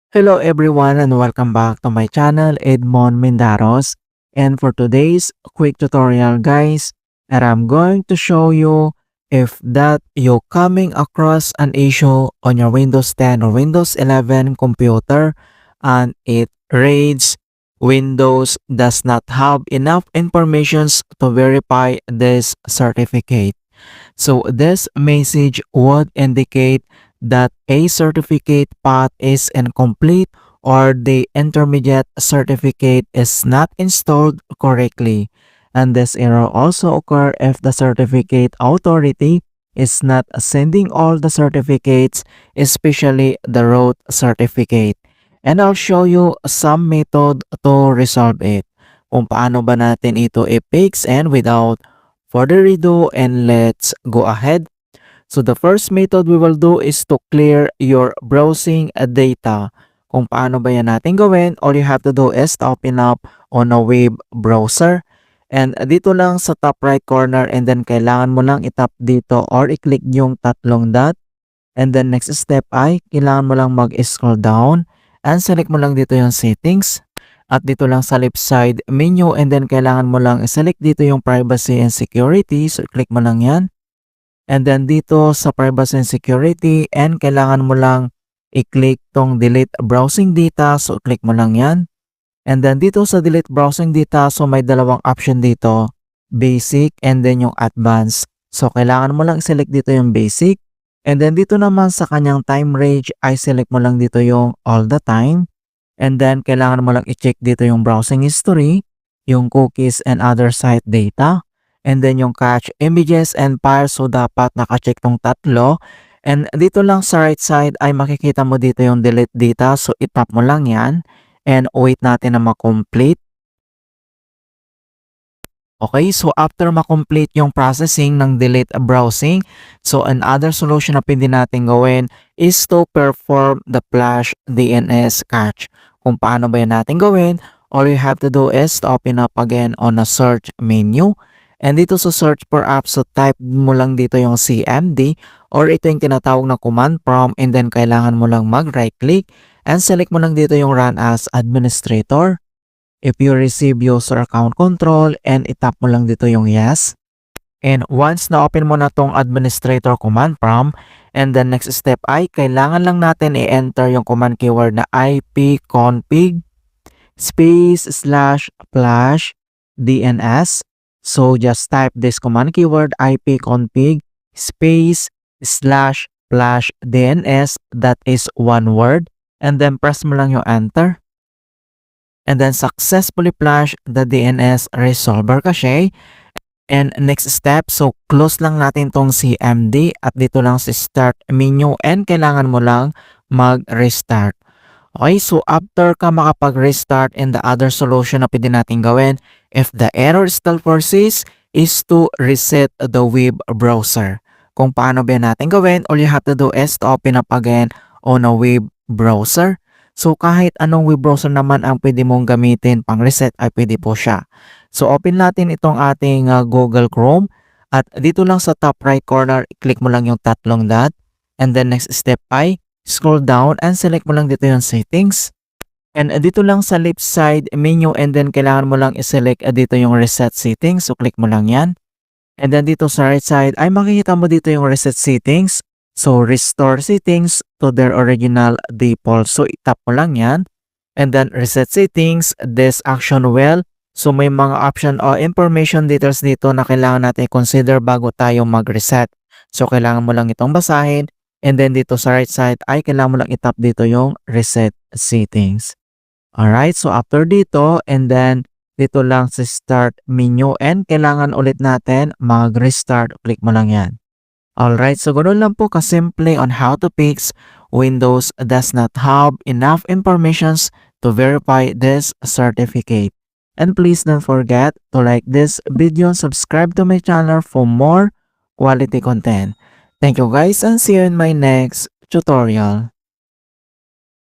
Hello everyone and welcome back to my channel, Edmond Mendaros. And for today's quick tutorial guys, that I'm going to show you if that you're coming across an issue on your Windows 10 or Windows 11 computer and it reads Windows does not have enough informations to verify this certificate. So this message would indicate that a certificate path is incomplete or the intermediate certificate is not installed correctly. And this error also occur if the certificate authority is not sending all the certificates, especially the root certificate. And I'll show you some method to resolve it. Kung paano ba natin ito i-fix, and without further ado, and let's go ahead. So the first method we will do is to clear your browsing data. Kung paano ba yan natin gawin, all you have to do is to open up on a web browser. And dito lang sa top right corner, and then kailangan mo lang itap dito or i-click yung tatlong dot. And then next step ay kailangan mo lang mag-scroll down and select mo lang dito yung settings. At dito lang sa left side menu, and then kailangan mo lang i-select dito yung privacy and security. So click mo lang yan. And then dito sa privacy and security, and kailangan mo lang i-click tong delete browsing data. So click mo lang yan. And then dito sa delete browsing data, so may dalawang option dito, basic and then yung advanced. So kailangan mo lang i-select dito yung basic. And then dito naman sa kanyang time range ay select mo lang dito yung all the time. And then kailangan mo lang i-check dito yung browsing history, yung cookies and other site data. And then yung cache images and files, so dapat naka-check tong tatlo. And dito lang sa right side ay makikita mo dito yung delete data, so itap mo lang yan and wait natin na ma-complete. Okay, so after ma-complete yung processing ng delete browsing, so another solution na pwede natin gawin is to perform the flash DNS cache. Kung paano ba yan natin gawin, all you have to do is to open up again on a search menu. And dito sa search for apps, so type mo lang dito yung CMD or ito yung tinatawag na command prompt, and then kailangan mo lang mag-right click and select mo lang dito yung run as administrator. If you receive user account control, and itap mo lang dito yung yes. And once na-open mo na tong administrator command prompt, and then next step ay kailangan lang natin i-enter yung command keyword na ipconfig /flash DNS. So just type this command keyword ipconfig /flash DNS, that is one word, and then press mo lang yung enter. And then successfully flash the DNS resolver cache. And next step, so close lang natin tong CMD at dito lang sa start menu, and kailangan mo lang mag-restart. Okay, so after ka makapag-restart, and the other solution na pwede natin gawin if the error still persists is to reset the web browser. Kung paano ba natin gawin, all you have to do is to open up again on a web browser. So kahit anong web browser naman ang pwede mong gamitin pang reset ay pwede po siya. So open natin itong ating Google Chrome, at dito lang sa top right corner, i-click mo lang yung tatlong dot, and then next step ay scroll down and select mo lang dito yung settings. And dito lang sa left side menu, and then kailangan mo lang i-select dito yung reset settings. So click mo lang yan. And then dito sa right side ay makikita mo dito yung reset settings. So restore settings to their original default. So itap mo lang yan. And then reset settings, this action well. So may mga option o information details dito na kailangan natin consider bago tayo mag-reset. So kailangan mo lang itong basahin. And then dito sa right side ay kailangan mo lang itap dito yung reset settings. Alright, so after dito, and then dito lang sa start menu, and kailangan ulit natin mag-restart. Click mo lang yan. Alright, so ganoon lang po kasimple on how to fix Windows does not have enough information to verify this certificate. And please don't forget to like this video and subscribe to my channel for more quality content. Thank you guys, and see you in my next tutorial.